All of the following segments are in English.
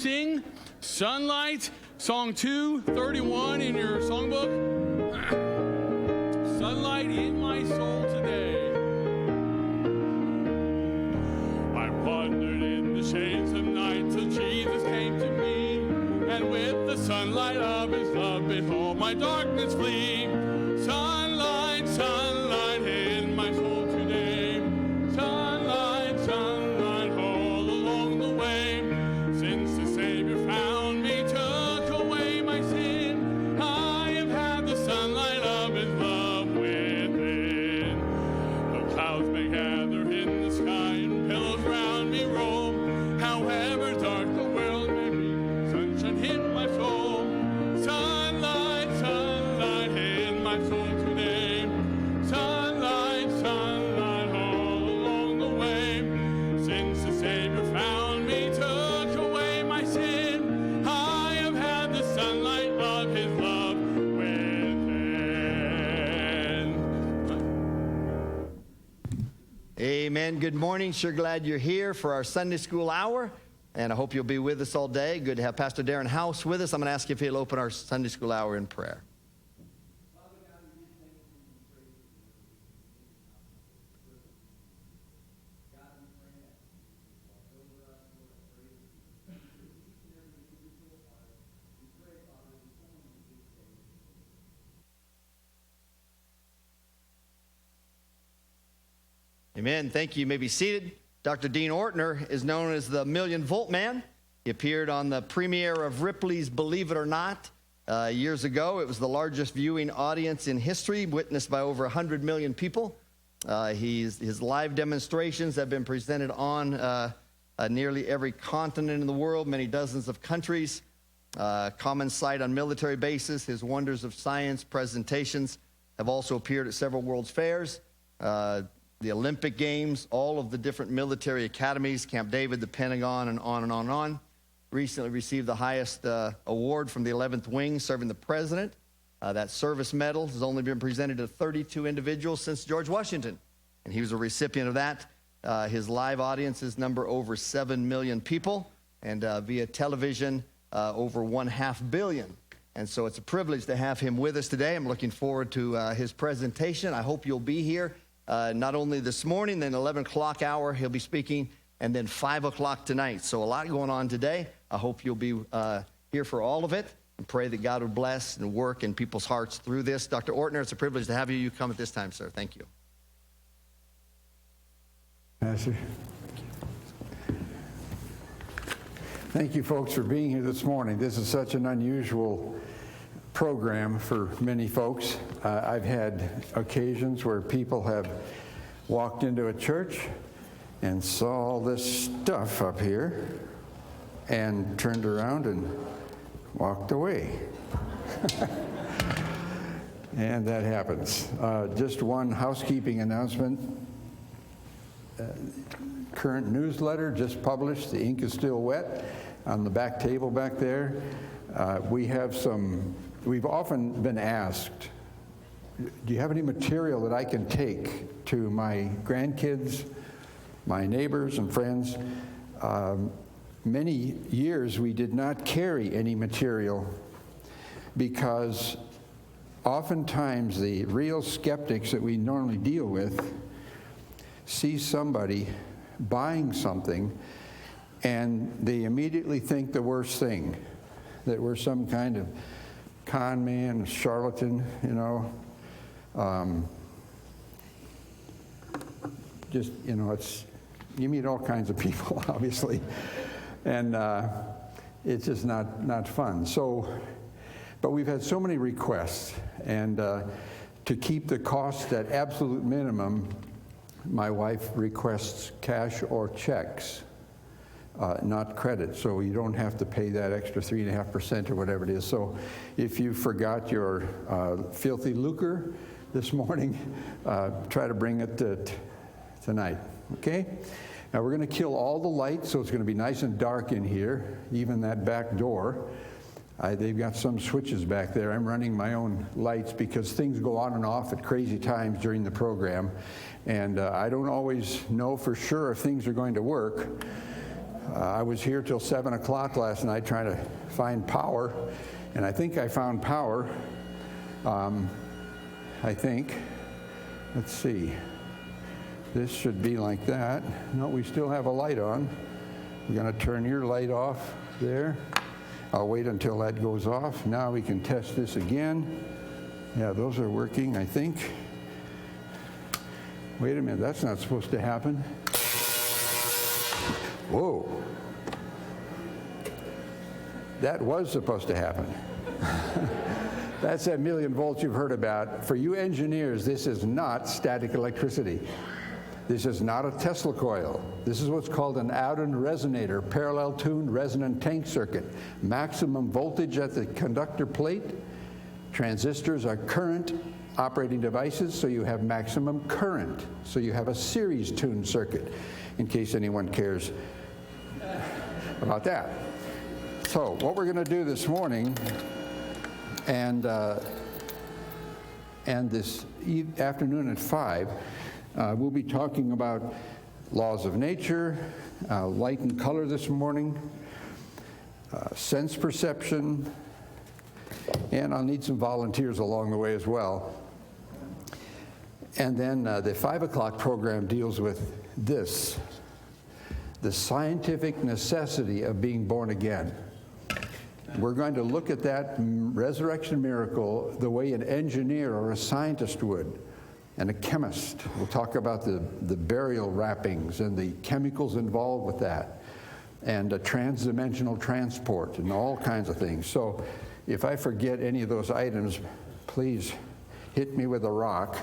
sing Sunlight, song 231 in your songbook. Sunlight in my soul today. I wandered in the shades of night till Jesus came to me, and with the sunlight of his love, behold my darkness flee. Sunlight, sunlight in my soul today. Sunlight, sunlight all along the way. Since the Savior found me, took away my sin, I have had the sunlight of his love within. Though clouds may gather in the sky and billows round me roll, however dark the world may be, sunshine in my soul. Sunlight, sunlight in my soul today. Sunlight, sunlight all along the way. Since the Savior found me, took away my sin, I have had the sunlight of his love within. Amen. Good morning. Sure glad you're here for our Sunday school hour, and I hope you'll be with us all day. Good to have Pastor Darren House with us. I'm going to ask you if he'll open our Sunday school hour in prayer. Amen. Thank you. You may be seated. Dr. Dean Ortner is known as the Million Volt Man. He appeared on the premiere of Ripley's Believe It or Not years ago. It was the largest viewing audience in history, witnessed by over 100 million people. His live demonstrations have been presented on nearly every continent in the world, many dozens of countries. Common sight on military bases. His Wonders of Science presentations have also appeared at several World's Fairs. The Olympic Games, all of the different military academies, Camp David, the Pentagon, and on and on and on. Recently received the highest award from the 11th Wing, serving the President. That service medal has only been presented to 32 individuals since George Washington, and he was a recipient of that. His live audiences number over 7 million people, and via television, over 1.5 billion. And so it's a privilege to have him with us today. I'm looking forward to his presentation. I hope you'll be here. Not only this morning, then 11 o'clock hour, he'll be speaking, and then 5 o'clock tonight. So a lot going on today. I hope you'll be here for all of it, and pray that God would bless and work in people's hearts through this. Dr. Ortner, it's a privilege to have you. You come at this time, sir. Thank you. Pastor. Thank you, folks, for being here this morning. This is such an unusual program for many folks. I've had occasions where people have walked into a church and saw all this stuff up here and turned around and walked away. And that happens. Just one housekeeping announcement. Current newsletter just published. The ink is still wet on the back table back there. We've often been asked, do you have any material that I can take to my grandkids, my neighbors and friends? Many years we did not carry any material because oftentimes the real skeptics that we normally deal with see somebody buying something and they immediately think the worst thing, that we're some kind of con man, charlatan, you know. You meet all kinds of people, obviously, and it's just not fun. So, but we've had so many requests, and to keep the cost at absolute minimum, my wife requests cash or checks, not credit, so you don't have to pay that extra 3.5% or whatever it is. So if you forgot your filthy lucre this morning, try to bring it tonight, okay? Now we're going to kill all the lights, so it's going to be nice and dark in here, even that back door. They've got some switches back there. I'm running my own lights because things go on and off at crazy times during the program, and I don't always know for sure if things are going to work. I was here till 7 o'clock last night trying to find power, and I think I found power. I think. Let's see. This should be like that. No, we still have a light on. We're going to turn your light off there. I'll wait until that goes off. Now we can test this again. Yeah, those are working, I think. Wait a minute, that's not supposed to happen. Whoa. That was supposed to happen. That's that million volts you've heard about. For you engineers, this is not static electricity. This is not a Tesla coil. This is what's called an out-and resonator, parallel tuned resonant tank circuit. Maximum voltage at the conductor plate. Transistors are current operating devices, so you have maximum current. So you have a series tuned circuit, in case anyone cares about that. So what we're going to do this morning and this afternoon at 5, we'll be talking about laws of nature, light and color this morning, sense perception, and I'll need some volunteers along the way as well. And then the 5 o'clock program deals with this, the scientific necessity of being born again. We're going to look at that resurrection miracle the way an engineer or a scientist would, and a chemist. We'll talk about the burial wrappings and the chemicals involved with that, and transdimensional transport and all kinds of things. So if I forget any of those items, please hit me with a rock,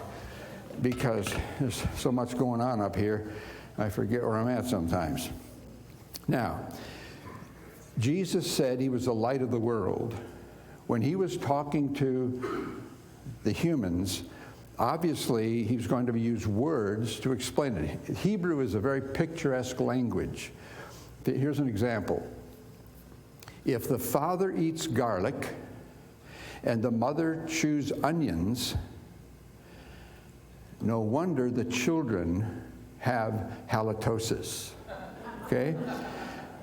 because there's so much going on up here, I forget where I'm at sometimes. Now, Jesus said he was the light of the world. When he was talking to the humans, obviously he was going to use words to explain it. Hebrew is a very picturesque language. Here's an example. If the father eats garlic and the mother chews onions, no wonder the children have halitosis. Okay?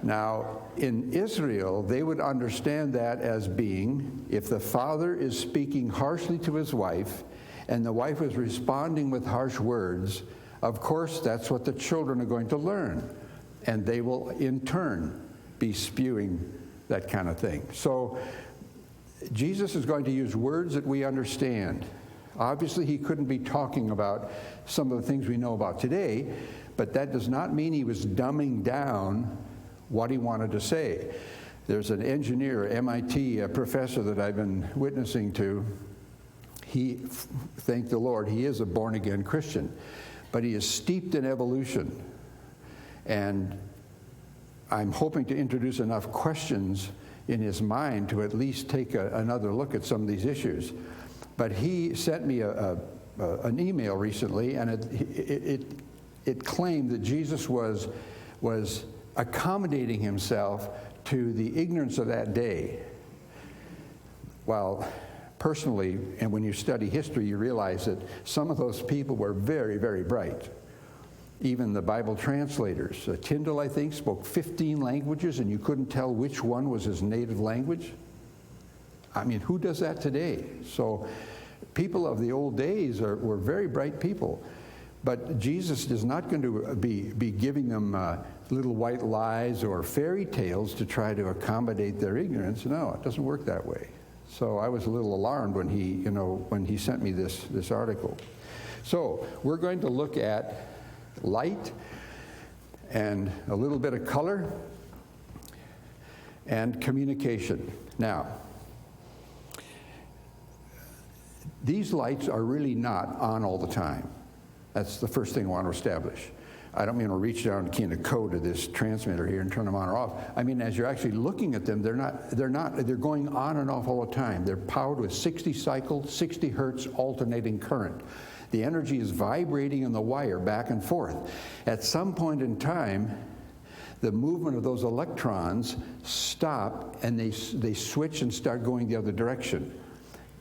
Now, in Israel, they would understand that as being, if the father is speaking harshly to his wife and the wife is responding with harsh words, of course, that's what the children are going to learn. And they will, in turn, be spewing that kind of thing. So, Jesus is going to use words that we understand. Obviously, he couldn't be talking about some of the things we know about today, but that does not mean he was dumbing down what he wanted to say. There's an engineer, MIT, a professor that I've been witnessing to. He, thank the Lord, he is a born-again Christian, but he is steeped in evolution. And I'm hoping to introduce enough questions in his mind to at least take another look at some of these issues. But he sent me an email recently, and it claimed that Jesus was accommodating himself to the ignorance of that day. Well, personally, and when you study history, you realize that some of those people were very, very bright. Even the Bible translators. Tyndale, I think, spoke 15 languages, and you couldn't tell which one was his native language. I mean, who does that today? So people of the old days were very bright people. But Jesus is not going to be giving them little white lies or fairy tales to try to accommodate their ignorance. No, it doesn't work that way. So I was a little alarmed when he sent me this article. So we're going to look at light and a little bit of color and communication. Now, these lights are really not on all the time. That's the first thing I want to establish. I don't mean to reach down and key in a code to this transmitter here and turn them on or off. I mean, as you're actually looking at them, they're going on and off all the time. They're powered with 60 cycles, 60 hertz alternating current. The energy is vibrating in the wire back and forth. At some point in time, the movement of those electrons stop and they switch and start going the other direction,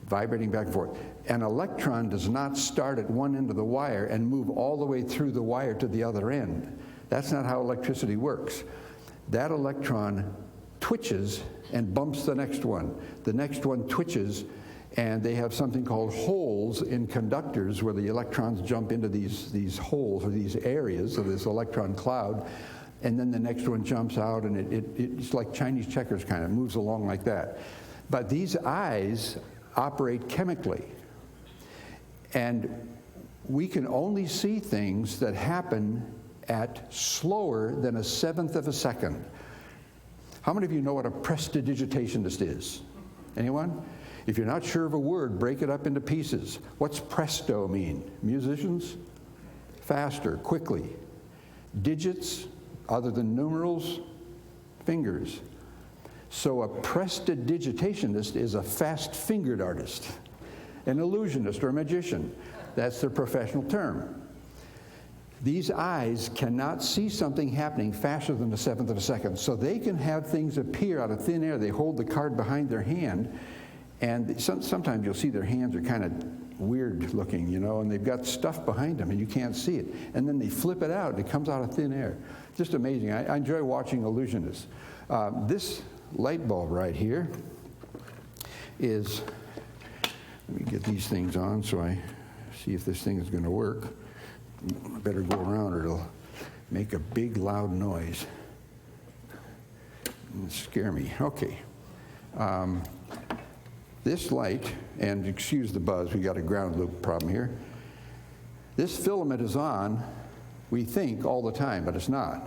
vibrating back and forth. An electron does not start at one end of the wire and move all the way through the wire to the other end. That's not how electricity works. that electron twitches and bumps the next one. The next one twitches, and they have something called holes in conductors where the electrons jump into these holes or these areas of this electron cloud, and then the next one jumps out, and it's like Chinese checkers kind of moves along like that. But these eyes operate chemically, and we can only see things that happen at slower than 1/7 of a second. How many of you know what a prestidigitationist is? Anyone? If you're not sure of a word, break it up into pieces. What's presto mean? Musicians? Faster, quickly. Digits, other than numerals, fingers. So a prestidigitationist is a fast-fingered artist, an illusionist or a magician. That's their professional term. These eyes cannot see something happening faster than 1/7 of a second, so they can have things appear out of thin air. They hold the card behind their hand, and sometimes you'll see their hands are kind of weird looking, you know, and they've got stuff behind them and you can't see it. And then they flip it out and it comes out of thin air. Just amazing. I enjoy watching illusionists. This light bulb right here is, let me get these things on so I see if this thing is going to work. I better go around or it'll make a big loud noise and scare me. Okay. This light, and excuse the buzz, we got a ground loop problem here. This filament is on, we think, all the time, but it's not.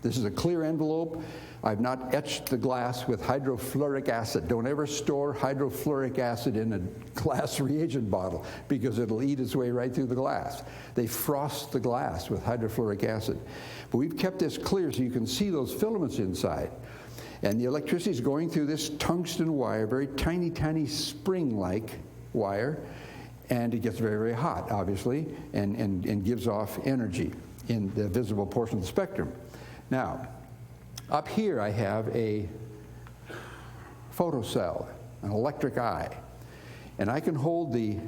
This is a clear envelope. I've not etched the glass with hydrofluoric acid. Don't ever store hydrofluoric acid in a glass reagent bottle because it'll eat its way right through the glass. They frost the glass with hydrofluoric acid. But we've kept this clear so you can see those filaments inside. And the electricity is going through this tungsten wire, very tiny, tiny spring-like wire, and it gets very, very hot, obviously, and gives off energy in the visible portion of the spectrum. Now, up here I have a photocell, an electric eye, and I can hold the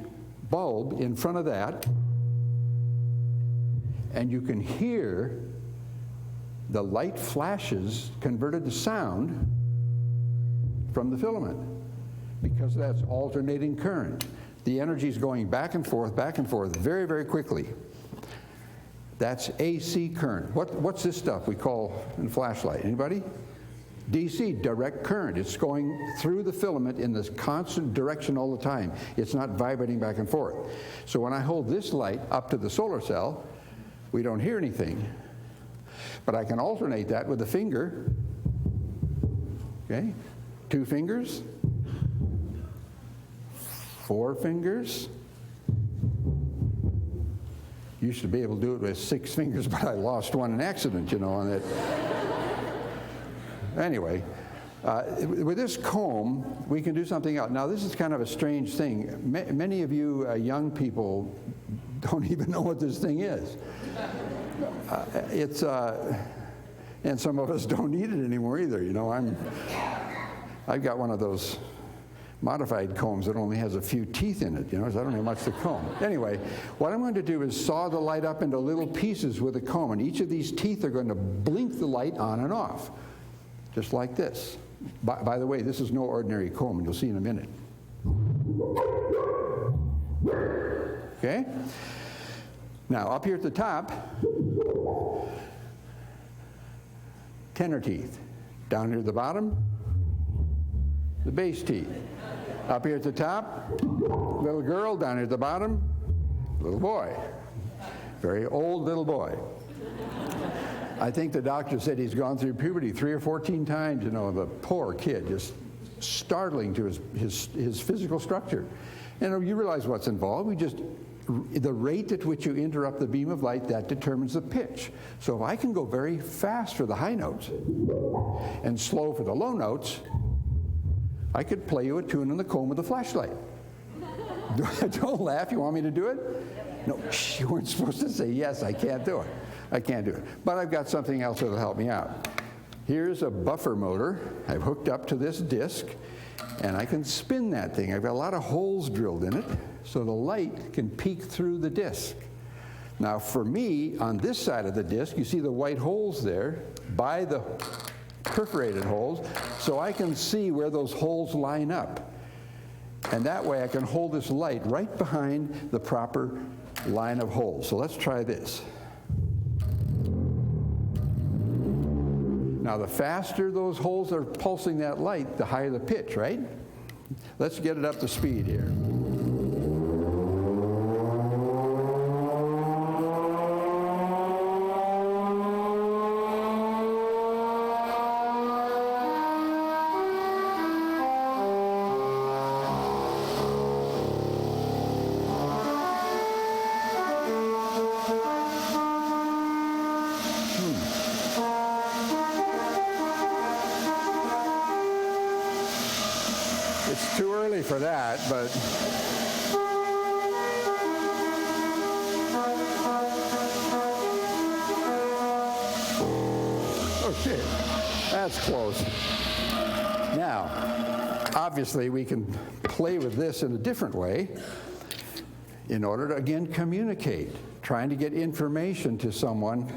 bulb in front of that, and you can hear the light flashes converted to sound from the filament because that's alternating current. The energy is going back and forth very, very quickly. That's AC current. What's this stuff we call in flashlight? Anybody? DC, direct current. It's going through the filament in this constant direction all the time. It's not vibrating back and forth. So when I hold this light up to the solar cell, we don't hear anything. But I can alternate that with a finger. Okay? 2 fingers. 4 fingers. Used to be able to do it with 6 fingers, but I lost one in accident, you know, on it. Anyway, with this comb, we can do something else. Now, this is kind of a strange thing. Many of you young people don't even know what this thing is. And some of us don't need it anymore either, you know. I've got one of those modified combs that only has a few teeth in it, you know, so I don't have much to comb. Anyway, what I'm going to do is saw the light up into little pieces with a comb, and each of these teeth are going to blink the light on and off, just like this. By the way, this is no ordinary comb, and you'll see in a minute. Okay? Now, up here at the top, tenor teeth. Down here at the bottom, the base teeth. Up here at the top, little girl. Down here at the bottom, little boy. Very old little boy. I think the doctor said he's gone through puberty 3 or 14 times, you know, the poor kid, just startling to his physical structure. And you realize what's involved. The rate at which you interrupt the beam of light, that determines the pitch. So if I can go very fast for the high notes and slow for the low notes, I could play you a tune on the comb with a flashlight. Don't laugh. You want me to do it? No, you weren't supposed to say yes. I can't do it. I can't do it. But I've got something else that'll help me out. Here's a buffer motor I've hooked up to this disc, and I can spin that thing. I've got a lot of holes drilled in it, so the light can peek through the disc. Now, for me, on this side of the disc, you see the white holes there. By the perforated holes, so I can see where those holes line up. And that way I can hold this light right behind the proper line of holes. So let's try this. Now, the faster those holes are pulsing that light, the higher the pitch, right? Let's get it up to speed here. It's too early for that, but okay, that's close. Now, obviously, we can play with this in a different way in order to, again, communicate, trying to get information to someone.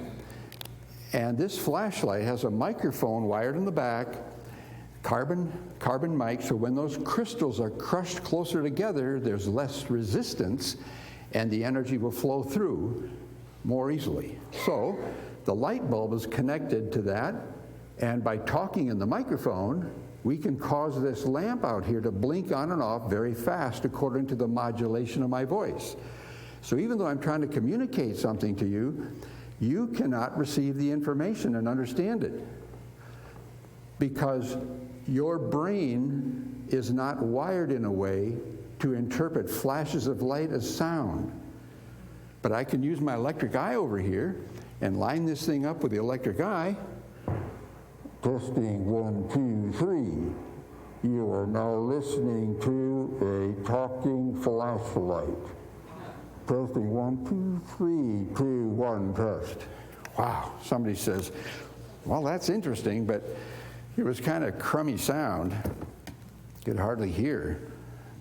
And this flashlight has a microphone wired in the back, carbon mic, so when those crystals are crushed closer together, there's less resistance, and the energy will flow through more easily. So the light bulb is connected to that, and by talking in the microphone, we can cause this lamp out here to blink on and off very fast according to the modulation of my voice. So even though I'm trying to communicate something to you, you cannot receive the information and understand it, because your brain is not wired in a way to interpret flashes of light as sound. But I can use my electric eye over here and line this thing up with the electric eye. Testing 1, 2, 3. You are now listening to a talking flashlight. Testing 1, 2, 3, 2, 1, test. Wow, somebody says, well, that's interesting, but it was kind of crummy sound. Could hardly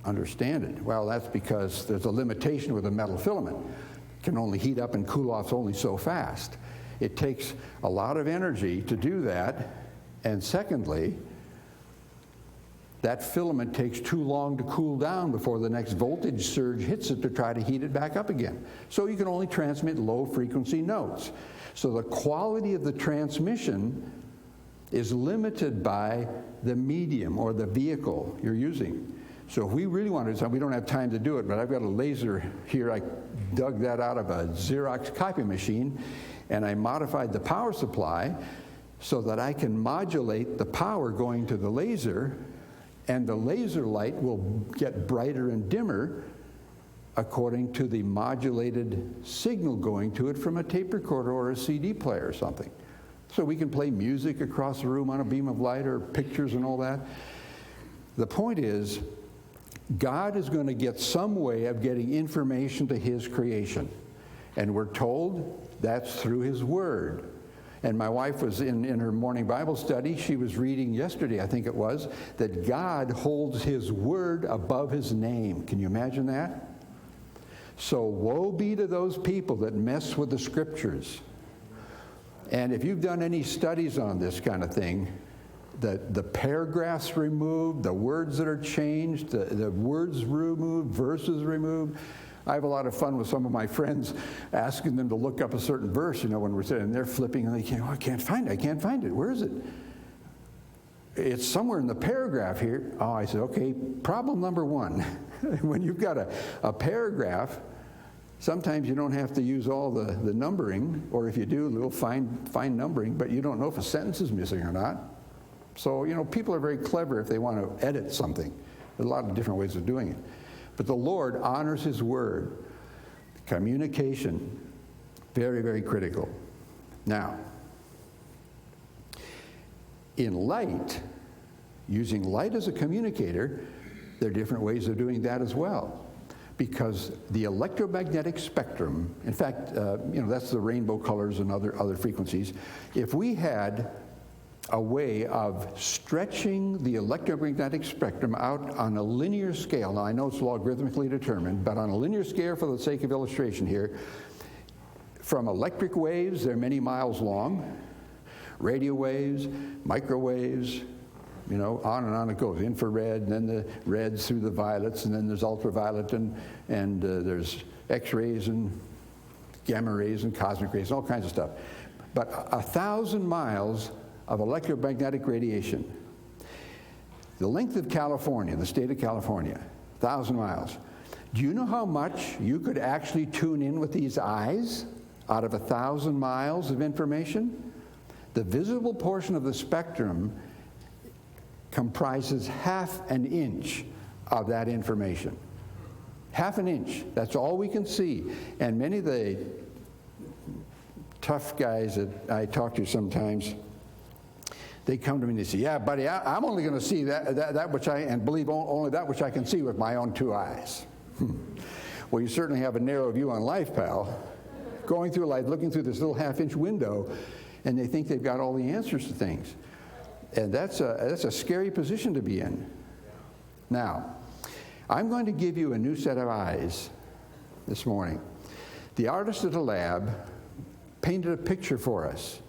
understand it. Well, that's because there's a limitation with a metal filament. It can only heat up and cool off only so fast. It takes a lot of energy to do that. And secondly, that filament takes too long to cool down before the next voltage surge hits it to try to heat it back up again. So you can only transmit low frequency notes. So the quality of the transmission is limited by the medium or the vehicle you're using. So if we really want to do something, we don't have time to do it, but I've got a laser here. I dug that out of a Xerox copy machine, and I modified the power supply so that I can modulate the power going to the laser, and the laser light will get brighter and dimmer according to the modulated signal going to it from a tape recorder or a CD player or something. So we can play music across the room on a beam of light or pictures and all that. The point is, God is going to get some way of getting information to his creation. And we're told that's through his word. And my wife was in her morning Bible study. She was reading yesterday, I think it was, that God holds his word above his name. Can you imagine that? So woe be to those people that mess with the scriptures. And if you've done any studies on this kind of thing, the paragraphs removed, the words that are changed, the words removed, verses removed. I have a lot of fun with some of my friends asking them to look up a certain verse, you know, when we're sitting and they're flipping and they can't, I can't find it. Where is it? It's somewhere in the paragraph here. Oh, I said, okay, problem number one. When you've got a paragraph, sometimes you don't have to use all the numbering, or if you do, a little fine numbering, but you don't know if a sentence is missing or not. So, you know, people are very clever if they want to edit something. There's a lot of different ways of doing it. But the Lord honors his word. Communication, very, very critical. Now, in light, using light as a communicator, there are different ways of doing that as well. Because the electromagnetic spectrum, in fact, you know, that's the rainbow colors and other frequencies. If we had a way of stretching the electromagnetic spectrum out on a linear scale, now I know it's logarithmically determined, but on a linear scale for the sake of illustration here, from electric waves, they're many miles long, radio waves, microwaves, you know, on and on it goes. Infrared, and then the reds through the violets, and then there's ultraviolet, and there's X-rays and gamma rays and cosmic rays, all kinds of stuff. But 1,000 miles of electromagnetic radiation. The length of California, the state of California, 1,000 miles. Do you know how much you could actually tune in with these eyes out of 1,000 miles of information? The visible portion of the spectrum comprises half an inch of that information. Half an inch, that's all we can see. And many of the tough guys that I talk to sometimes, they come to me and they say, yeah, buddy, I'm only going to see that which and believe only that which I can see with my own two eyes. Well, you certainly have a narrow view on life, pal. Going through life, looking through this little half-inch window, and they think they've got all the answers to things. And that's a scary position to be in. Now, I'm going to give you a new set of eyes this morning. The artist at the lab painted a picture for us,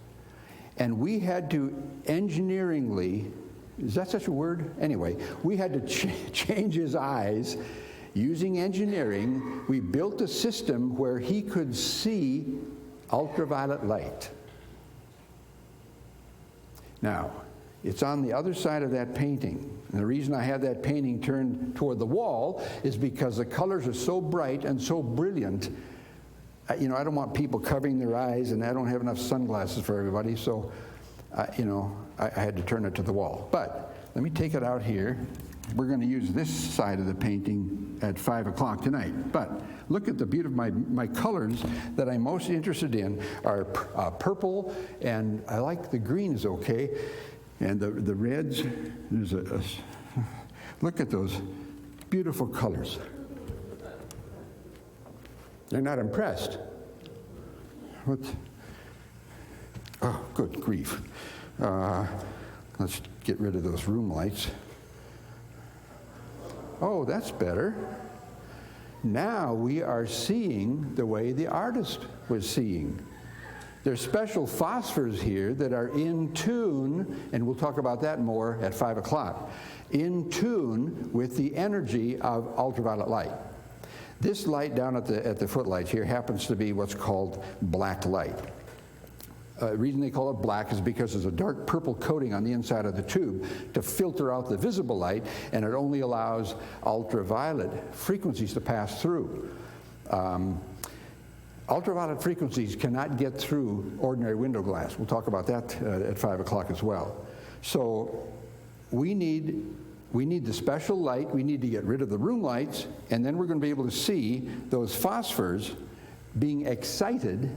and we had to engineeringly, is that such a word? Anyway, we had to change his eyes. Using engineering, we built a system where he could see ultraviolet light. Now, it's on the other side of that painting. And the reason I have that painting turned toward the wall is because the colors are so bright and so brilliant. You know, I don't want people covering their eyes, and I don't have enough sunglasses for everybody, so, you know, I had to turn it to the wall. But let me take it out here. We're going to use this side of the painting at 5 o'clock tonight. But look at the beauty of my colors that I'm most interested in are purple, and I like the green is okay. And the reds, there's look at those beautiful colors. They're not impressed. What? Oh, good grief. Let's get rid of those room lights. Oh, that's better. Now we are seeing the way the artist was seeing. There's special phosphors here that are in tune, and we'll talk about that more at 5 o'clock, in tune with the energy of ultraviolet light. This light down at the footlights here happens to be what's called black light. The reason they call it black is because there's a dark purple coating on the inside of the tube to filter out the visible light, and it only allows ultraviolet frequencies to pass through. Ultraviolet frequencies cannot get through ordinary window glass. We'll talk about that at 5 o'clock as well. So we need the special light. We need to get rid of the room lights, and then we're going to be able to see those phosphors being excited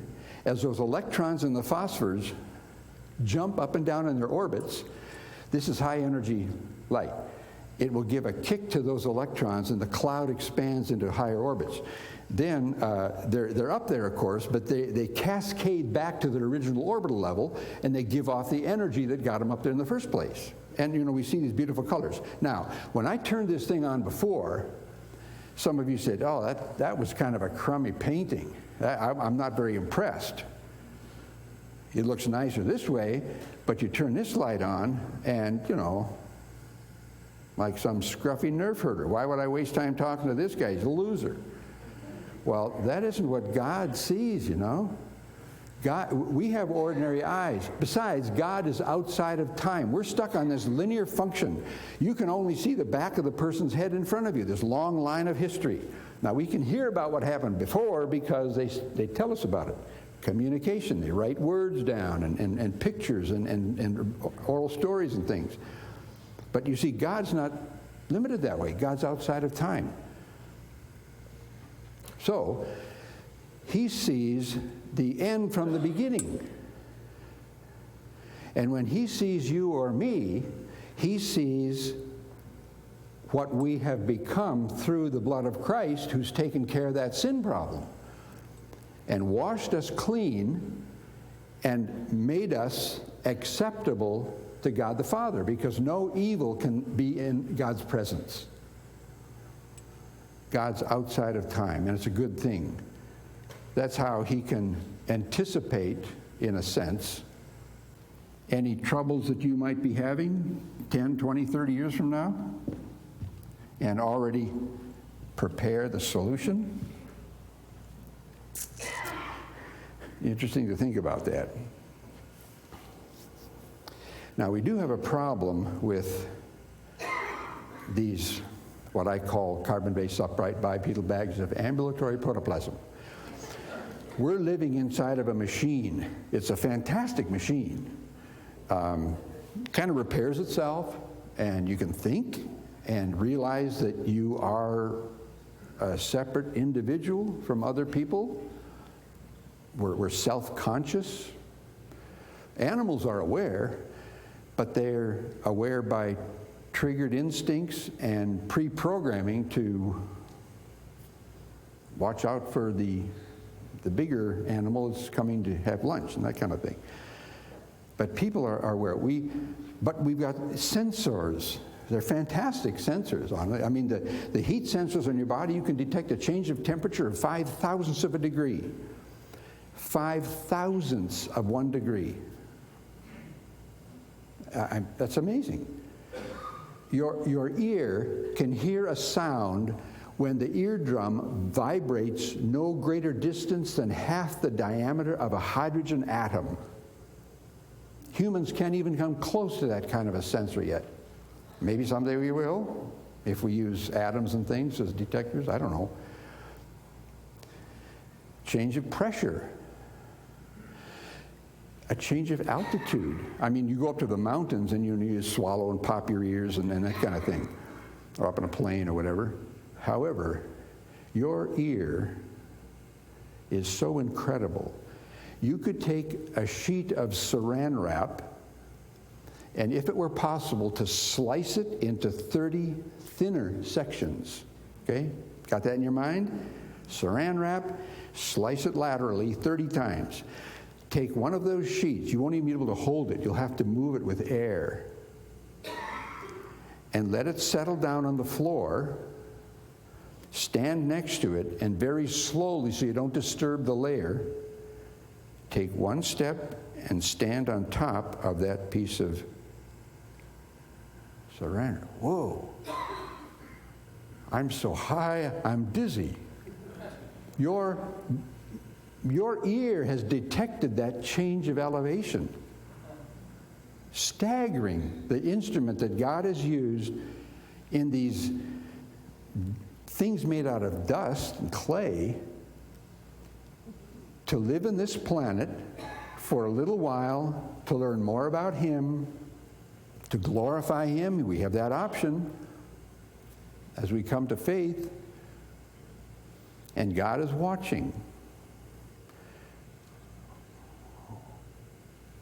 as those electrons in the phosphors jump up and down in their orbits. This is high energy light. It will give a kick to those electrons, and the cloud expands into higher orbits. Then they're up there, of course, but they cascade back to their original orbital level, and they give off the energy that got them up there in the first place. And, you know, we see these beautiful colors. Now, when I turned this thing on before, some of you said, oh, that was kind of a crummy painting. I'm not very impressed. It looks nicer this way, but you turn this light on, and, you know, like some scruffy nerf herder. Why would I waste time talking to this guy? He's a loser. Well, that isn't what God sees, you know. We have ordinary eyes. Besides, God is outside of time. We're stuck on this linear function. You can only see the back of the person's head in front of you, this long line of history. Now, we can hear about what happened before because they tell us about it. Communication, they write words down and pictures and oral stories and things. But you see, God's not limited that way. God's outside of time. So, he sees the end from the beginning. And when he sees you or me, he sees what we have become through the blood of Christ, who's taken care of that sin problem and washed us clean and made us acceptable to God the Father, because no evil can be in God's presence. God's outside of time, and it's a good thing. That's how he can anticipate, in a sense, any troubles that you might be having 10, 20, 30 years from now, and already prepare the solution? Interesting to think about that. Now, we do have a problem with these, what I call carbon-based upright bipedal bags of ambulatory protoplasm. We're living inside of a machine. It's a fantastic machine. Kind of repairs itself, and you can think and realize that you are a separate individual from other people. We're self-conscious. Animals are aware, but they're aware by triggered instincts and pre-programming to watch out for the bigger animal is coming to have lunch and that kind of thing. But people are aware. But we've got sensors. They're fantastic sensors on it. I mean, the heat sensors on your body, you can detect a change of temperature of 5/1000ths of a degree. 5/1000ths of 1 degree. That's amazing. Your ear can hear a sound when the eardrum vibrates no greater distance than half the diameter of a hydrogen atom. Humans can't even come close to that kind of a sensor yet. Maybe someday we will, if we use atoms and things as detectors, I don't know. Change of pressure. A change of altitude. I mean, you go up to the mountains and you just swallow and pop your ears and that kind of thing, or up in a plane or whatever. However, your ear is so incredible. You could take a sheet of saran wrap, and if it were possible, to slice it into 30 thinner sections. Okay? Got that in your mind? Saran wrap, slice it laterally 30 times. Take one of those sheets. You won't even be able to hold it. You'll have to move it with air. And let it settle down on the floor. Stand next to it, and very slowly, so you don't disturb the layer, take one step and stand on top of that piece of saran wrap. Whoa. I'm so high, I'm dizzy. Your ear has detected that change of elevation. Staggering, the instrument that God has used in these things made out of dust and clay to live in this planet for a little while, to learn more about Him, to glorify Him. We have that option as we come to faith. And God is watching.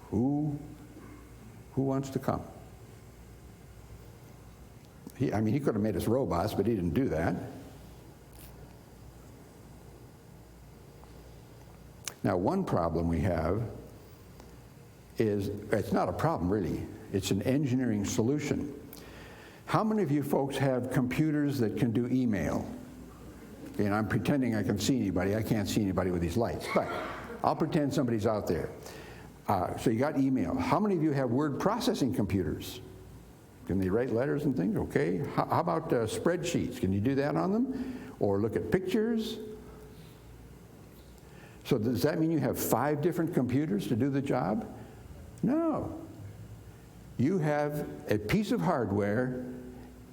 Who wants to come? He could have made us robots, but He didn't do that. Now, one problem we have is, it's not a problem really, it's an engineering solution. How many of you folks have computers that can do email? And I'm pretending I can see anybody. I can't see anybody with these lights, but I'll pretend somebody's out there. So you got email. How many of you have word processing computers? Can they write letters and things? Okay. How about spreadsheets? Can you do that on them? Or look at pictures? So does that mean you have 5 different computers to do the job? No. You have a piece of hardware,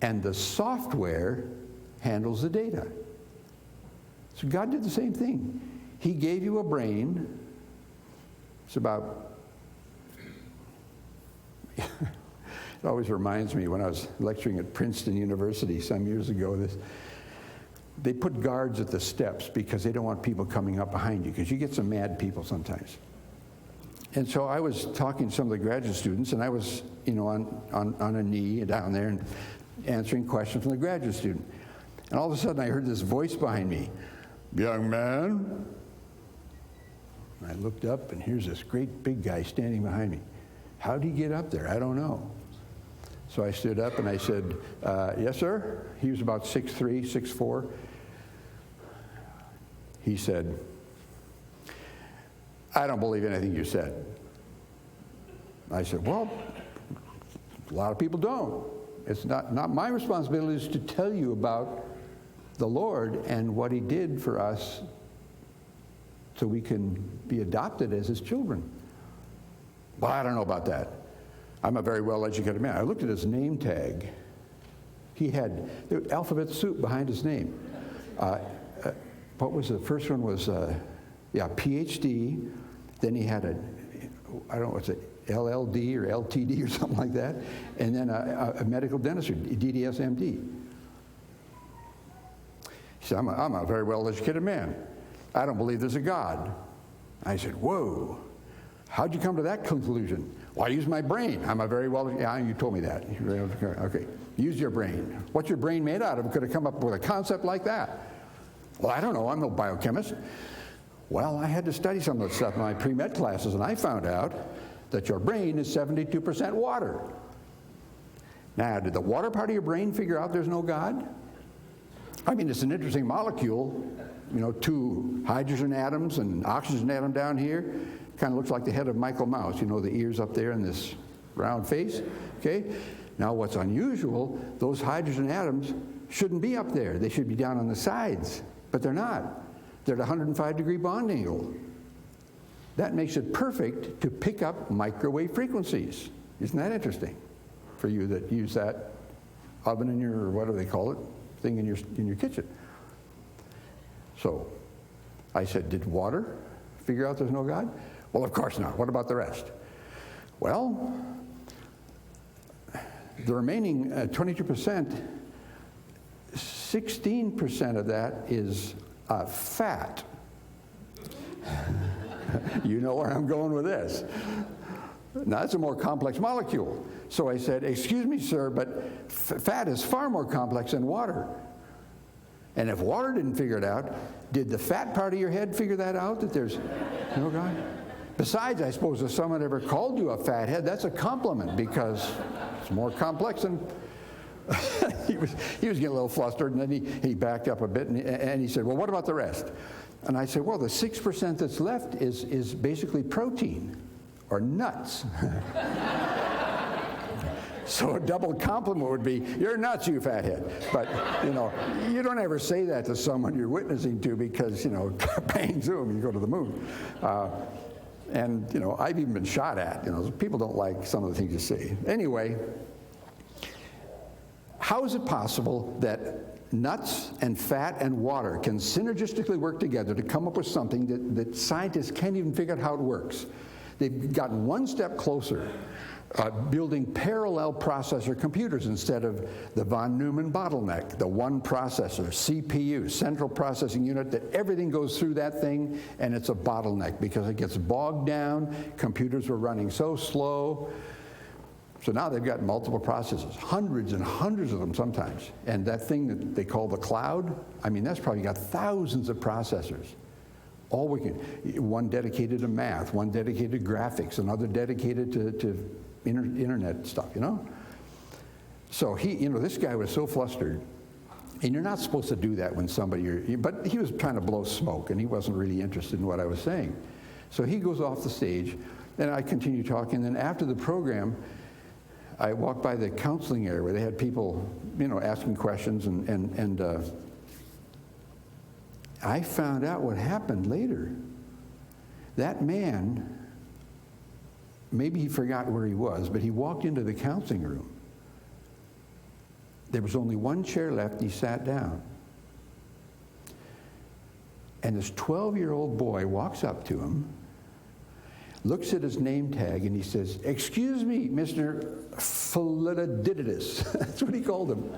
and the software handles the data. So God did the same thing. He gave you a brain. It's about, it always reminds me when I was lecturing at Princeton University some years ago, they put guards at the steps because they don't want people coming up behind you, because you get some mad people sometimes. And so I was talking to some of the graduate students, and I was, on a knee down there and answering questions from the graduate student. And all of a sudden I heard this voice behind me, "Young man." And I looked up, and here's this great big guy standing behind me. How'd he get up there? I don't know. So I stood up and I said, "Yes, sir." He was about 6'3", 6'4". He said, "I don't believe anything you said." I said, well, a lot of people don't. It's not my responsibility is to tell you about the Lord and what he did for us so we can be adopted as his children. Well, I don't know about that. I'm a very well-educated man. I looked at his name tag. He had the alphabet soup behind his name. What was the first one was, PhD. Then he had I don't know, what's it, LLD or LTD or something like that. And then a medical dentistry, DDS-MD. He said, I'm a very well-educated man. I don't believe there's a God. I said, whoa, how'd you come to that conclusion? Well, I use my brain. I'm a very you told me that. Okay, use your brain. What's your brain made out of? Could have come up with a concept like that. Well, I don't know, I'm no biochemist. Well, I had to study some of the stuff in my pre-med classes, and I found out that your brain is 72% water. Now, did the water part of your brain figure out there's no God? I mean, it's an interesting molecule, you know, 2 hydrogen atoms and oxygen atom down here. Kind of looks like the head of Michael Mouse, you know, the ears up there and this round face, okay? Now, what's unusual, those hydrogen atoms shouldn't be up there. They should be down on the sides, but they're not. They're at a 105-degree bond angle. That makes it perfect to pick up microwave frequencies. Isn't that interesting for you that use that oven in your, or what do they call it, thing in your kitchen? So I said, did water figure out there's no God? Well, of course not. What about the rest? Well, the remaining 22%, 16% of that is fat. You know where I'm going with this. Now, that's a more complex molecule. So I said, excuse me, sir, but fat is far more complex than water. And if water didn't figure it out, did the fat part of your head figure that out, that there's no God? Besides, I suppose if someone ever called you a fathead, that's a compliment because it's more complex than... he was getting a little flustered, and then he backed up a bit, and he said, well, what about the rest? And I said, well, the 6% that's left is basically protein or nuts. So a double compliment would be, you're nuts, you fathead. But, you know, you don't ever say that to someone you're witnessing to because, you know, bang, zoom, you go to the moon. And, you know, I've even been shot at. You know, people don't like some of the things you say. Anyway, how is it possible that nuts and fat and water can synergistically work together to come up with something that scientists can't even figure out how it works? They've gotten one step closer, building parallel processor computers instead of the von Neumann bottleneck, the one processor, CPU, central processing unit, that everything goes through that thing, and it's a bottleneck because it gets bogged down. Computers were running so slow. So now they've got multiple processors, hundreds and hundreds of them sometimes. And that thing that they call the cloud, I mean, that's probably got thousands of processors. All working. One dedicated to math, one dedicated to graphics, another dedicated to internet stuff, you know? So this guy was so flustered. And you're not supposed to do that when but he was trying to blow smoke, and he wasn't really interested in what I was saying. So he goes off the stage, and I continue talking. And then after the program, I walked by the counseling area where they had people, you know, asking questions, and I found out what happened later. That man, maybe he forgot where he was, but he walked into the counseling room. There was only one chair left. He sat down. And this 12-year-old boy walks up to him, looks at his name tag, and he says, "Excuse me, Mr. Philodididus." That's what he called him.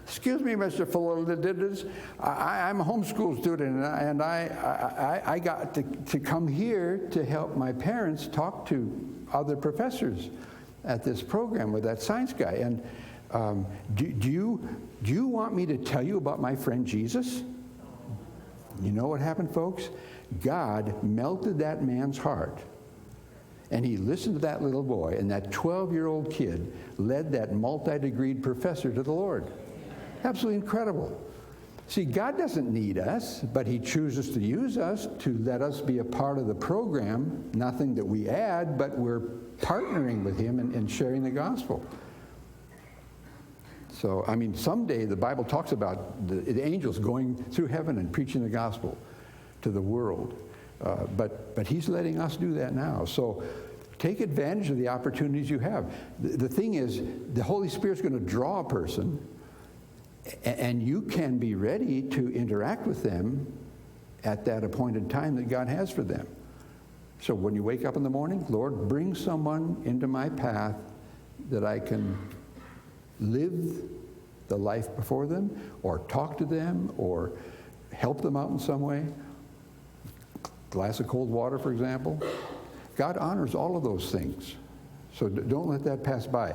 "Excuse me, Mr. Philodididus. I'm a homeschool student, and I got to come here to help my parents talk to other professors at this program with that science guy. And do you want me to tell you about my friend Jesus?" You know what happened, folks? God melted that man's heart. And he listened to that little boy, and that 12-year-old kid led that multi-degreed professor to the Lord. Absolutely incredible. See, God doesn't need us, but he chooses to use us to let us be a part of the program. Nothing that we add, but we're partnering with him in sharing the gospel. So, I mean, someday the Bible talks about the angels going through heaven and preaching the gospel to the world. But he's letting us do that now. So take advantage of the opportunities you have. The thing is, the Holy Spirit's going to draw a person, and you can be ready to interact with them at that appointed time that God has for them. So when you wake up in the morning, Lord, bring someone into my path that I can live the life before them, or talk to them, or help them out in some way. Glass of cold water, for example. God honors all of those things. So don't let that pass by.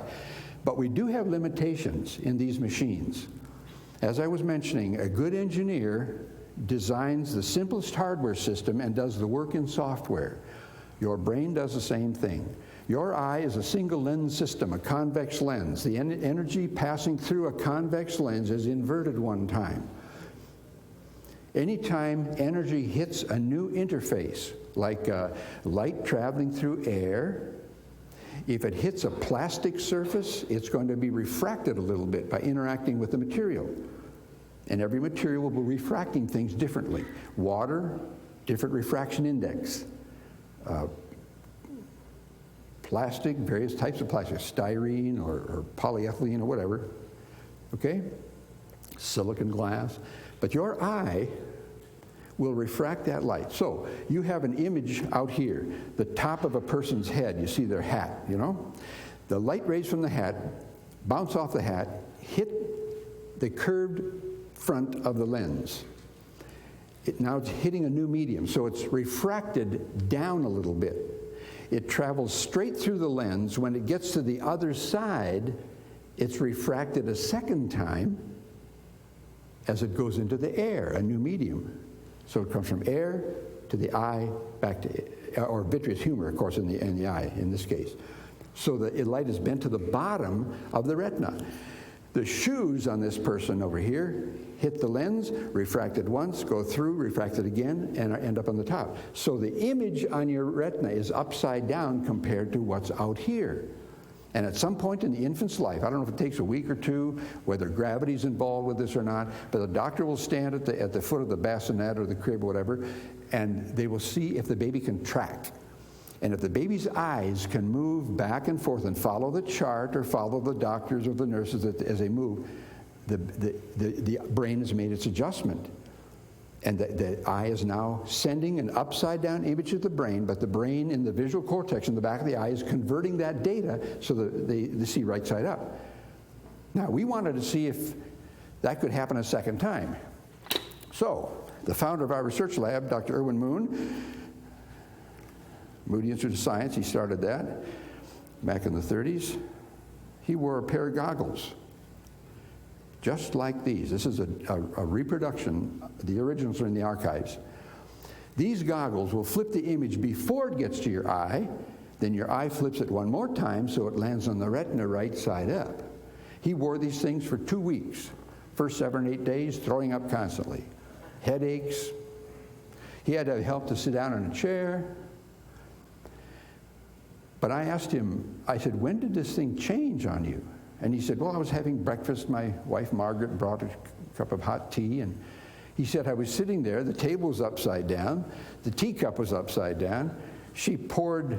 But we do have limitations in these machines. As I was mentioning, a good engineer designs the simplest hardware system and does the work in software. Your brain does the same thing. Your eye is a single lens system, a convex lens. The energy passing through a convex lens is inverted one time. Anytime energy hits a new interface, like light traveling through air, if it hits a plastic surface, it's going to be refracted a little bit by interacting with the material. And every material will be refracting things differently. Water, different refraction index. Plastic, various types of plastic, styrene or polyethylene or whatever. Okay? Silicon glass. But your eye will refract that light. So you have an image out here, the top of a person's head. You see their hat, you know? The light rays from the hat bounce off the hat, hit the curved front of the lens. Now it's hitting a new medium, so it's refracted down a little bit. It travels straight through the lens. When it gets to the other side, it's refracted a second time as it goes into the air, a new medium. So it comes from air to the eye, back to, or vitreous humor, of course, in the eye, in this case. So the light is bent to the bottom of the retina. The shoes on this person over here hit the lens, refracted once, go through, refracted again, and end up on the top. So the image on your retina is upside down compared to what's out here. And at some point in the infant's life, I don't know if it takes a week or two, whether gravity's involved with this or not, but the doctor will stand at the foot of the bassinet or the crib or whatever, and they will see if the baby can track. And if the baby's eyes can move back and forth and follow the chart or follow the doctors or the nurses as they move, the brain has made its adjustment. And the eye is now sending an upside-down image to the brain, but the brain in the visual cortex in the back of the eye is converting that data so that they see right side up. Now, we wanted to see if that could happen a second time. So, the founder of our research lab, Dr. Irwin Moody Institute of Science, he started that back in the 30s. He wore a pair of goggles, just like these. This is a reproduction. The originals are in the archives. These goggles will flip the image before it gets to your eye. Then your eye flips it one more time so it lands on the retina right side up. He wore these things for 2 weeks. First 7 or 8 days, throwing up constantly. Headaches. He had to have help to sit down in a chair. But I asked him, I said, when did this thing change on you? And he said, well, I was having breakfast. My wife, Margaret, brought a cup of hot tea. And he said, I was sitting there. The table was upside down. The teacup was upside down. She poured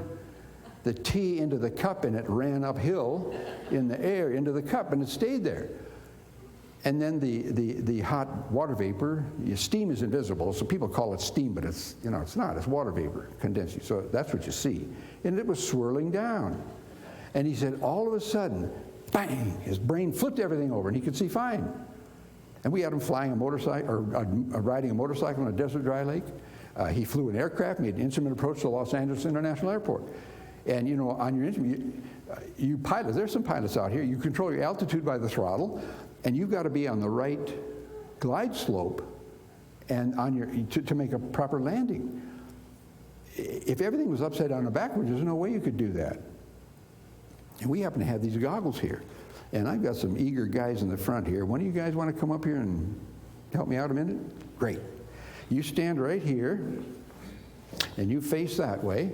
the tea into the cup, and it ran uphill in the air into the cup, and it stayed there. And then the hot water vapor, steam is invisible, so people call it steam, but it's not. It's water vapor condensing. So that's what you see. And it was swirling down. And he said, all of a sudden, bang, his brain flipped everything over, and he could see fine. And we had him flying a motorcycle, or riding a motorcycle on a desert dry lake. He flew an aircraft, made an instrument approach to Los Angeles International Airport. And on your instrument, you pilots, there's some pilots out here, you control your altitude by the throttle, and you've got to be on the right glide slope and to make a proper landing. If everything was upside down and backwards, there's no way you could do that. And we happen to have these goggles here. And I've got some eager guys in the front here. One of you guys want to come up here and help me out a minute? Great. You stand right here, and you face that way.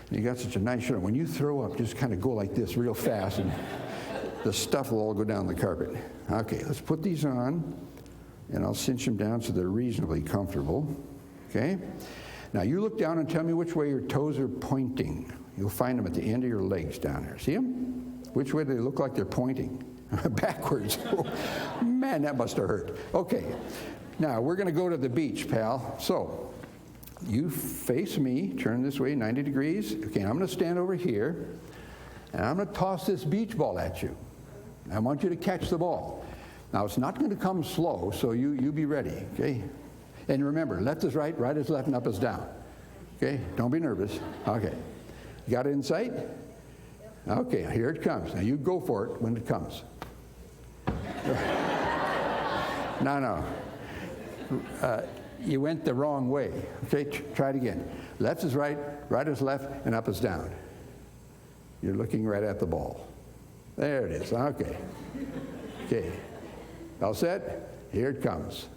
And you got such a nice shirt. When you throw up, just kind of go like this real fast, and the stuff will all go down the carpet. Okay, let's put these on, and I'll cinch them down so they're reasonably comfortable. Okay? Now you look down and tell me which way your toes are pointing. You'll find them at the end of your legs down there. See them? Which way do they look like they're pointing? Backwards. Man, that must have hurt. Okay. Now we're going to go to the beach, pal. So you face me, turn this way 90 degrees. Okay, I'm going to stand over here, and I'm going to toss this beach ball at you. I want you to catch the ball. Now it's not going to come slow, so you be ready, okay? And remember, left is right, right is left, and up is down. Okay? Don't be nervous. Okay. You got it in sight? Okay, here it comes. Now you go for it when it comes. No. You went the wrong way. Okay, try it again. Left is right, right is left, and up is down. You're looking right at the ball. There it is. Okay. Okay. All set? Here it comes.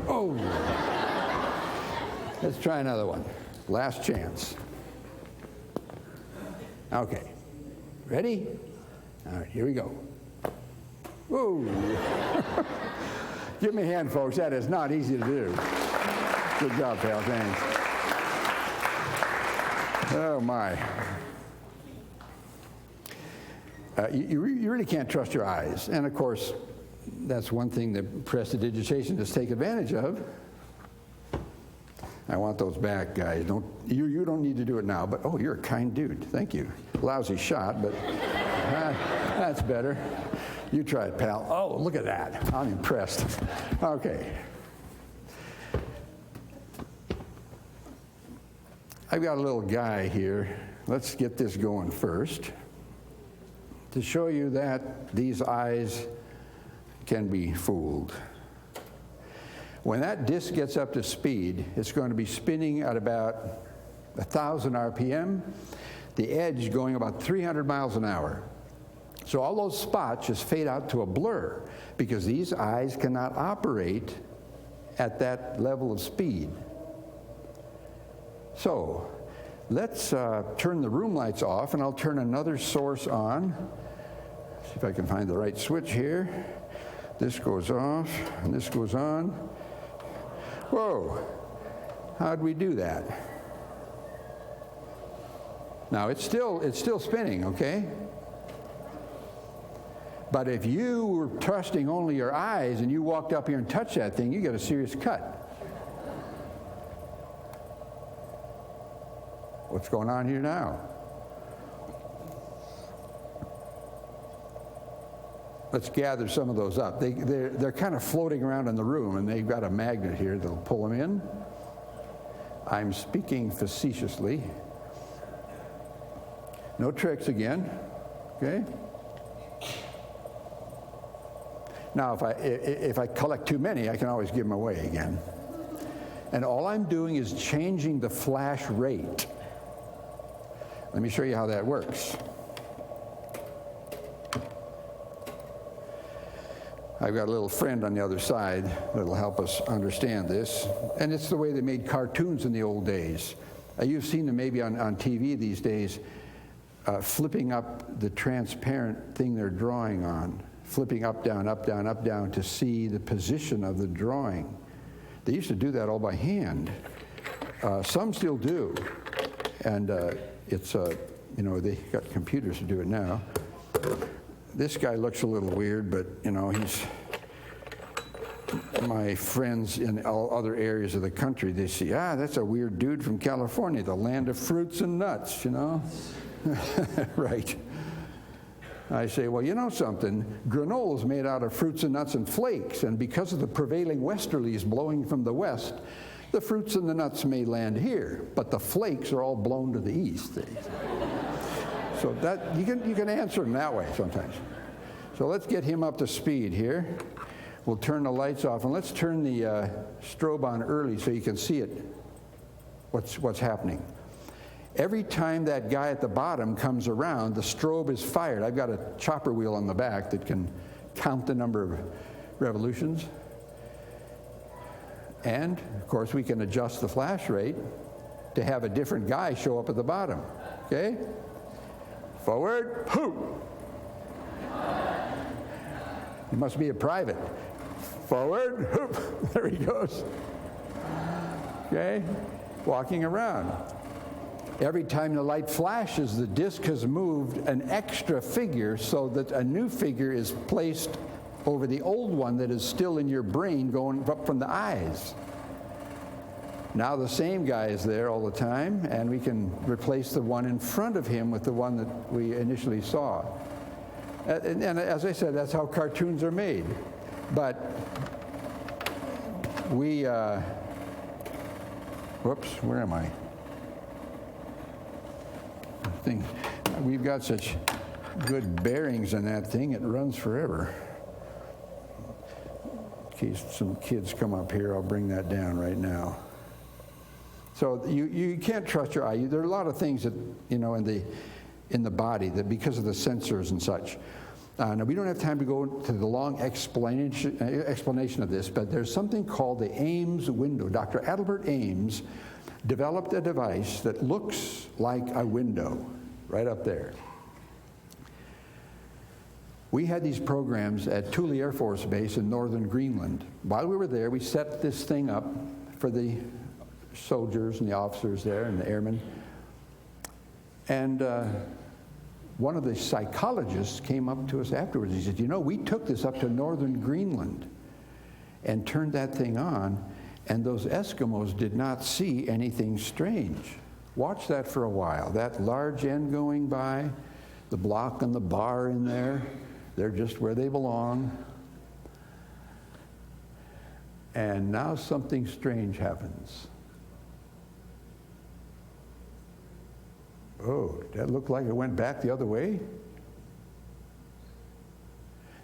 Oh! Let's try another one. Last chance. Okay. Ready? All right, here we go. Whoa! Give me a hand, folks. That is not easy to do. Good job, pal. Thanks. Oh, my. You really can't trust your eyes. And, of course, that's one thing that prestidigitation does take advantage of. I want those back, guys. You don't need to do it now, but, oh, you're a kind dude. Thank you. Lousy shot, but that's better. You try it, pal. Oh, look at that. I'm impressed. Okay. I've got a little guy here. Let's get this going first to show you that these eyes can be fooled. When that disc gets up to speed, it's going to be spinning at about 1,000 RPM, the edge going about 300 miles an hour. So all those spots just fade out to a blur because these eyes cannot operate at that level of speed. So let's turn the room lights off, and I'll turn another source on. See if I can find the right switch here. This goes off, and this goes on. Whoa, how'd we do that? Now it's still spinning, okay? But if you were trusting only your eyes and you walked up here and touched that thing, you get a serious cut. What's going on here now? Let's gather some of those up. They're kind of floating around in the room, and they've got a magnet here that'll pull them in. I'm speaking facetiously. No tricks again, okay? Now, if I collect too many, I can always give them away again. And all I'm doing is changing the flash rate. Let me show you how that works. I've got a little friend on the other side that'll help us understand this. And it's the way they made cartoons in the old days. You've seen them maybe on TV these days, flipping up the transparent thing they're drawing on. Flipping up, down, up, down, up, down to see the position of the drawing. They used to do that all by hand. Some still do. And it's, they got computers to do it now. This guy looks a little weird, but, he's my friends in all other areas of the country. They say, that's a weird dude from California, the land of fruits and nuts, Right. I say, well, you know something? Granola is made out of fruits and nuts and flakes, and because of the prevailing westerlies blowing from the west, the fruits and the nuts may land here, but the flakes are all blown to the east. So that you can answer them that way sometimes. So let's get him up to speed here. We'll turn the lights off, and let's turn the strobe on early so you can see it. What's happening? Every time that guy at the bottom comes around, the strobe is fired. I've got a chopper wheel on the back that can count the number of revolutions. And, of course, we can adjust the flash rate to have a different guy show up at the bottom. Okay? Forward, hoo! He must be a private. Forward, hoop! There he goes. Okay? Walking around. Every time the light flashes, the disc has moved an extra figure so that a new figure is placed over the old one that is still in your brain going up from the eyes. Now the same guy is there all the time, and we can replace the one in front of him with the one that we initially saw. And as I said, that's how cartoons are made. But we, whoops, where am I? We've got such good bearings in that thing, it runs forever. In case some kids come up here, I'll bring that down right now. So you can't trust your eye. There are a lot of things that, you know, in the body that because of the sensors and such. Now, we don't have time to go to the long explanation of this, but there's something called the Ames window. Dr. Adelbert Ames developed a device that looks like a window right up there. We had these programs at Thule Air Force Base in northern Greenland. While we were there, we set this thing up for the soldiers and the officers there and the airmen. And one of the psychologists came up to us afterwards. He said, you know, we took this up to northern Greenland and turned that thing on, and those Eskimos did not see anything strange. Watch that for a while. That large end going by, the block and the bar in there, they're just where they belong. And now something strange happens. Oh, that looked like it went back the other way.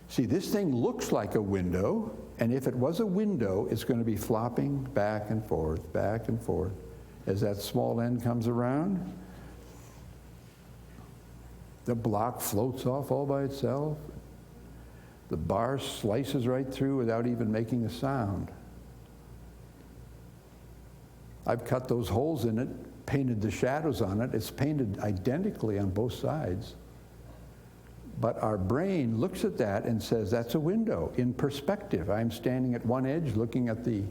See, this thing looks like a window, and if it was a window, it's going to be flopping back and forth as that small end comes around. The block floats off all by itself. The bar slices right through without even making a sound. I've cut those holes in it, painted the shadows on it. It's painted identically on both sides. But our brain looks at that and says, that's a window in perspective. I'm standing at one edge looking at the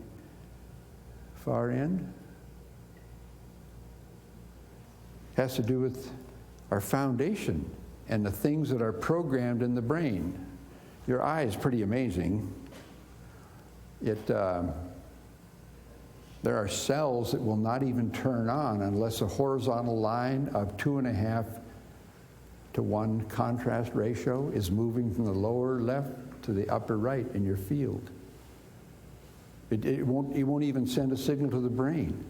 far end. It has to do with our foundation and the things that are programmed in the brain. Your eye is pretty amazing. There are cells that will not even turn on unless a horizontal line of 2.5 to 1 contrast ratio is moving from the lower left to the upper right in your field. It won't even send a signal to the brain.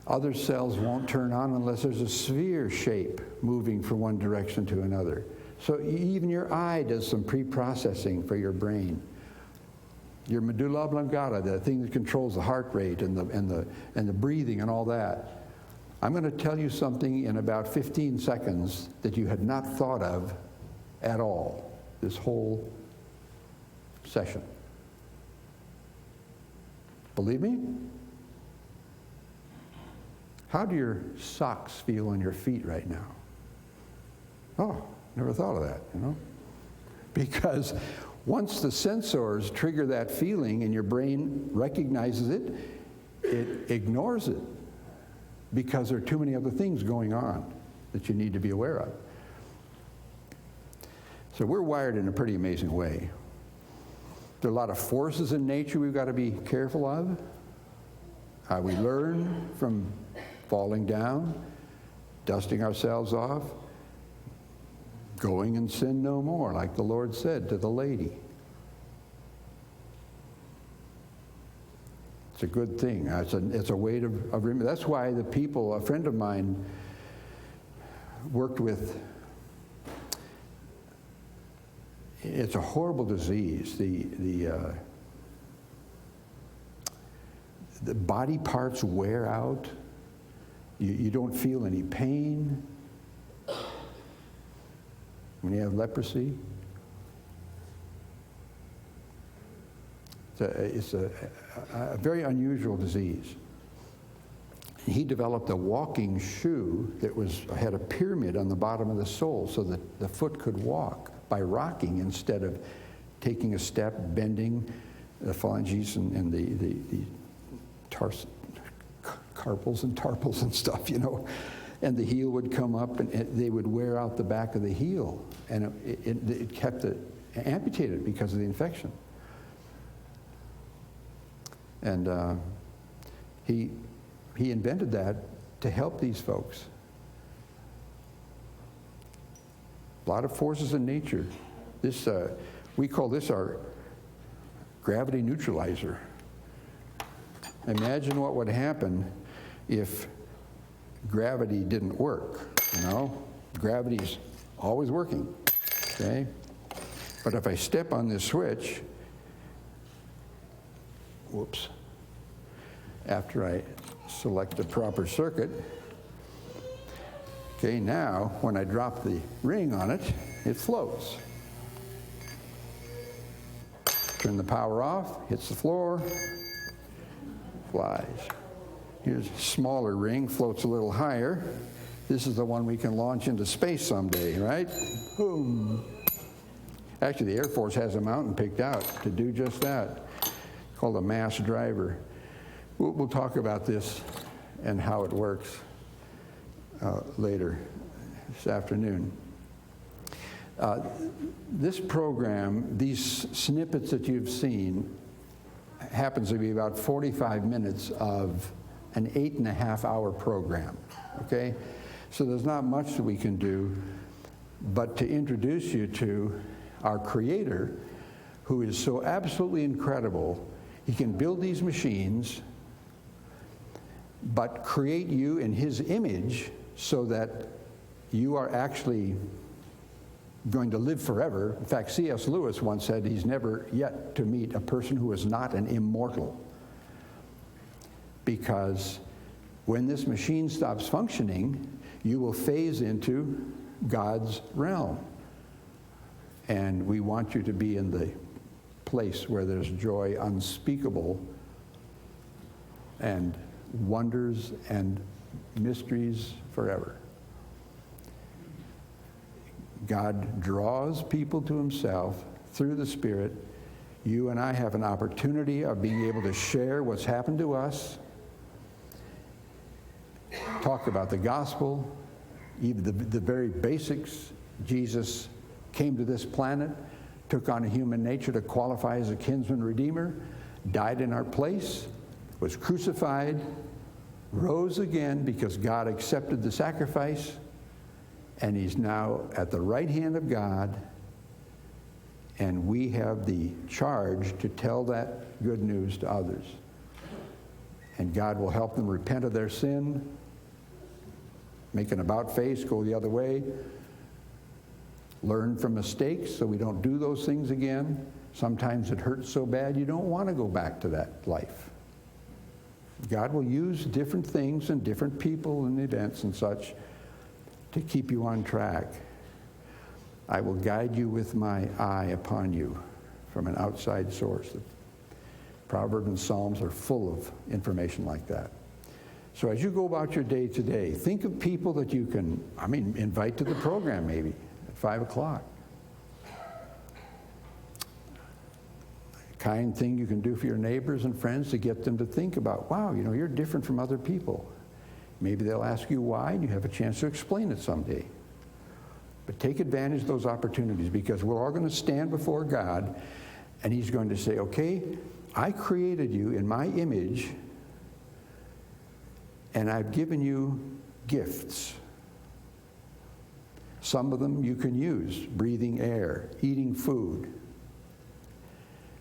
Other cells won't turn on unless there's a sphere shape moving from one direction to another. So even your eye does some pre-processing for your brain. Your medulla oblongata, the thing that controls the heart rate and the breathing and all that. I'm going to tell you something in about 15 seconds that you had not thought of at all this whole session. Believe me? How do your socks feel on your feet right now? Oh, never thought of that, you know? Because once the sensors trigger that feeling and your brain recognizes it, it ignores it because there are too many other things going on that you need to be aware of. So we're wired in a pretty amazing way. There are a lot of forces in nature we've got to be careful of. How we learn from falling down, dusting ourselves off, going and sin no more, like the Lord said to the lady. It's a good thing. It's a way of remember. That's why the people, a friend of mine worked with, it's a horrible disease. The body parts wear out. You don't feel any pain when you have leprosy. It's a very unusual disease. He developed a walking shoe that had a pyramid on the bottom of the sole so that the foot could walk by rocking instead of taking a step, bending the phalanges and the carpals and tarpals and stuff, you know. And the heel would come up and they would wear out the back of the heel. And it kept it amputated because of the infection. And he invented that to help these folks. A lot of forces in nature. This we call this our gravity neutralizer. Imagine what would happen if gravity didn't work, you know? Gravity's always working, okay? But if I step on this switch, whoops, after I select the proper circuit, okay, now when I drop the ring on it, it floats. Turn the power off, hits the floor, flies. Here's a smaller ring, floats a little higher. This is the one we can launch into space someday, right? Boom. Actually, the Air Force has a mountain picked out to do just that, called a mass driver. We'll talk about this and how it works later this afternoon. This program, these snippets that you've seen, happens to be about 45 minutes of an 8.5-hour program, okay? So there's not much that we can do but to introduce you to our Creator, who is so absolutely incredible. He can build these machines, but create you in His image so that you are actually going to live forever. In fact, C.S. Lewis once said he's never yet to meet a person who is not an immortal. Because when this machine stops functioning, you will phase into God's realm. And we want you to be in the place where there's joy unspeakable and wonders and mysteries forever. God draws people to Himself through the Spirit. You and I have an opportunity of being able to share what's happened to us, talk about the gospel, even the very basics. Jesus came to this planet, took on a human nature to qualify as a kinsman redeemer, died in our place, was crucified, rose again because God accepted the sacrifice, and He's now at the right hand of God, and we have the charge to tell that good news to others. And God will help them repent of their sin, make an about face, go the other way, learn from mistakes so we don't do those things again. Sometimes it hurts so bad you don't want to go back to that life. God will use different things and different people and events and such to keep you on track. I will guide you with my eye upon you from an outside source. The Proverbs and Psalms are full of information like that. So as you go about your day today, think of people that you can, invite to the program maybe at 5 o'clock. A kind thing you can do for your neighbors and friends to get them to think about, wow, you're different from other people. Maybe they'll ask you why, and you have a chance to explain it someday. But take advantage of those opportunities, because we're all going to stand before God, and He's going to say, okay, I created you in my image, and I've given you gifts. Some of them you can use, breathing air, eating food.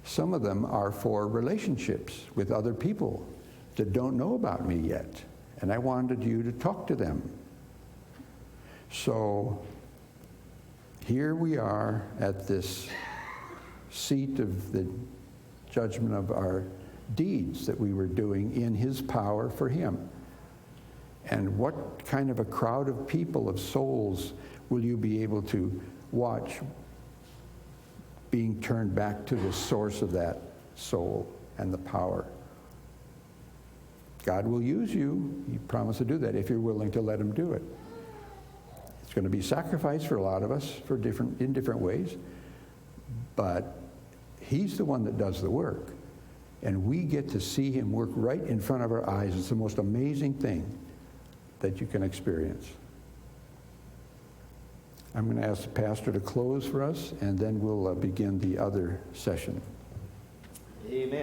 Some of them are for relationships with other people that don't know about me yet, and I wanted you to talk to them. So here we are at this seat of the judgment of our deeds that we were doing in His power for Him. And what kind of a crowd of people, of souls, will you be able to watch being turned back to the source of that soul, and the power. God will use you. He promised to do that if you're willing to let him do it. It's going to be sacrifice for a lot of us in different ways, but he's the one that does the work. And we get to see him work right in front of our eyes. It's the most amazing thing that you can experience. I'm going to ask the pastor to close for us, and then we'll begin the other session. Amen.